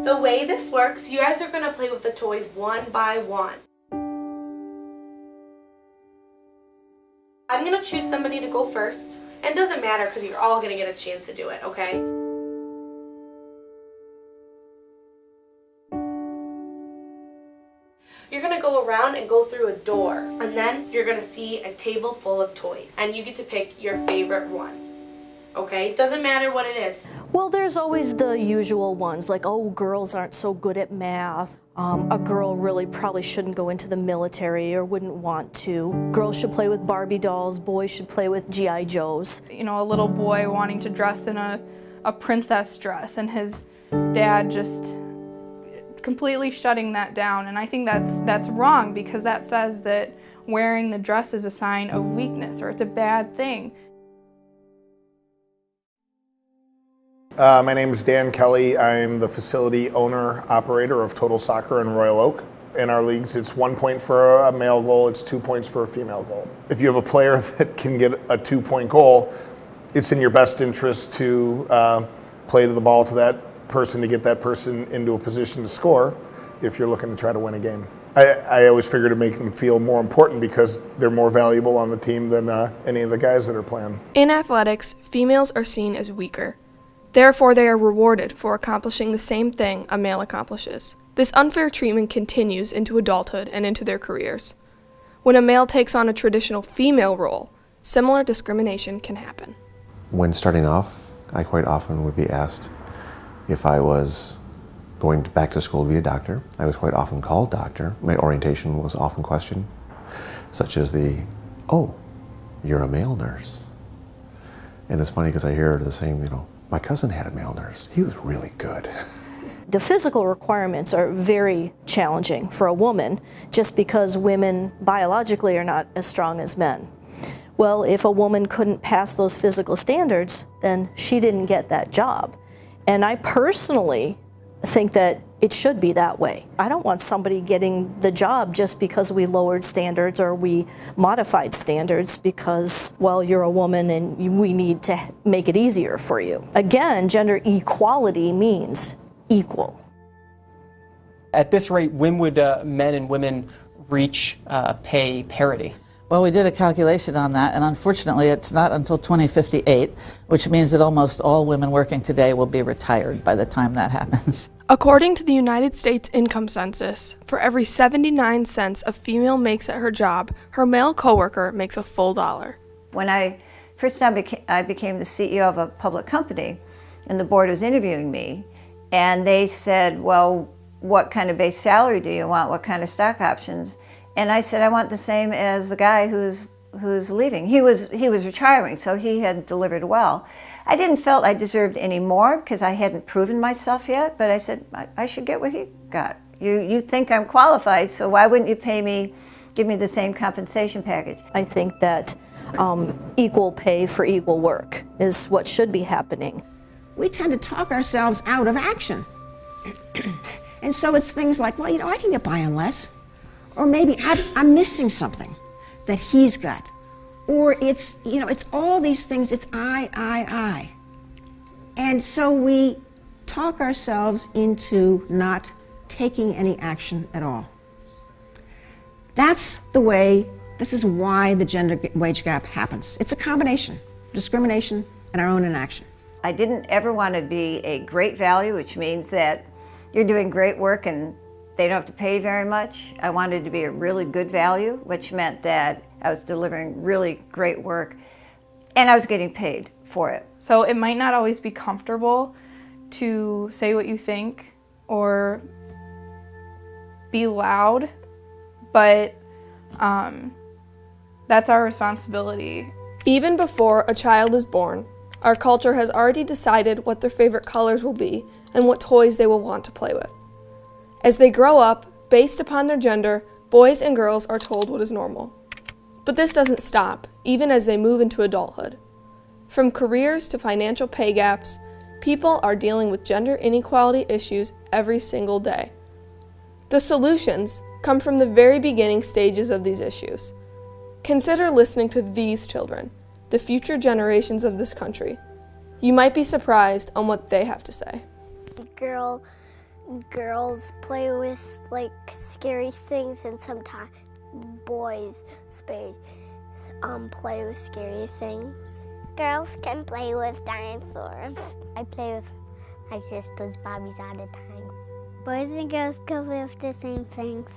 The way this works, you guys are going to play with the toys one by one. I'm going to choose somebody to go first. And it doesn't matter because you're all going to get a chance to do it, okay? You're going to go around and go through a door, and then you're going to see a table full of toys, and you get to pick your favorite one. Okay? Doesn't matter what it is. Well, there's always the usual ones, like, oh, girls aren't so good at math. A girl really probably shouldn't go into the military or wouldn't want to. Girls should play with Barbie dolls, boys should play with G.I. Joes. You know, a little boy wanting to dress in a princess dress, and his dad just completely shutting that down. And I think that's wrong, because that says that wearing the dress is a sign of weakness, or it's a bad thing. My name is Dan Kelly. I'm the facility owner-operator of Total Soccer in Royal Oak. In our leagues, it's 1 point for a male goal, it's 2 points for a female goal. If you have a player that can get a 2-point goal, it's in your best interest to play to the ball to that person to get that person into a position to score if you're looking to try to win a game. I always figure to make them feel more important because they're more valuable on the team than any of the guys that are playing. In athletics, females are seen as weaker. Therefore, they are rewarded for accomplishing the same thing a male accomplishes. This unfair treatment continues into adulthood and into their careers. When a male takes on a traditional female role, similar discrimination can happen. When starting off, I quite often would be asked if I was going back to school to be a doctor. I was quite often called doctor. My orientation was often questioned, such as oh, you're a male nurse. And it's funny because I hear the same, my cousin had a male nurse. He was really good. The physical requirements are very challenging for a woman just because women biologically are not as strong as men. Well, if a woman couldn't pass those physical standards, then she didn't get that job. And I personally think that it should be that way. I don't want somebody getting the job just because we lowered standards or we modified standards because, well, you're a woman and we need to make it easier for you. Again, gender equality means equal. At this rate, when would men and women reach pay parity? Well, we did a calculation on that, and unfortunately it's not until 2058, which means that almost all women working today will be retired by the time that happens. According to the United States Income Census, for every 79 cents a female makes at her job, her male coworker makes a full dollar. When I first time I became the CEO of a public company, and the board was interviewing me, and they said, well, what kind of base salary do you want? What kind of stock options? And I said, I want the same as the guy who's leaving. He was retiring, so he had delivered well. I didn't felt I deserved any more because I hadn't proven myself yet, but I said, I should get what he got. You think I'm qualified, so why wouldn't you give me the same compensation package? I think that equal pay for equal work is what should be happening. We tend to talk ourselves out of action. And so it's things like, well, I can get by on less. Or maybe I'm missing something that he's got. Or it's all these things, it's I. And so we talk ourselves into not taking any action at all. This is why the gender wage gap happens. It's a combination, discrimination and our own inaction. I didn't ever want to be a great value, which means that you're doing great work and they don't have to pay very much. I wanted to be a really good value, which meant that I was delivering really great work and I was getting paid for it. So it might not always be comfortable to say what you think or be loud, but that's our responsibility. Even before a child is born, our culture has already decided what their favorite colors will be and what toys they will want to play with. As they grow up, based upon their gender, boys and girls are told what is normal. But this doesn't stop, even as they move into adulthood. From careers to financial pay gaps, people are dealing with gender inequality issues every single day. The solutions come from the very beginning stages of these issues. Consider listening to these children, the future generations of this country. You might be surprised on what they have to say. Girl girls play with like scary things, and sometimes boys play with scary things. Girls can play with dinosaurs. I play with my sister's Barbies all the time. Boys and girls can play with the same things.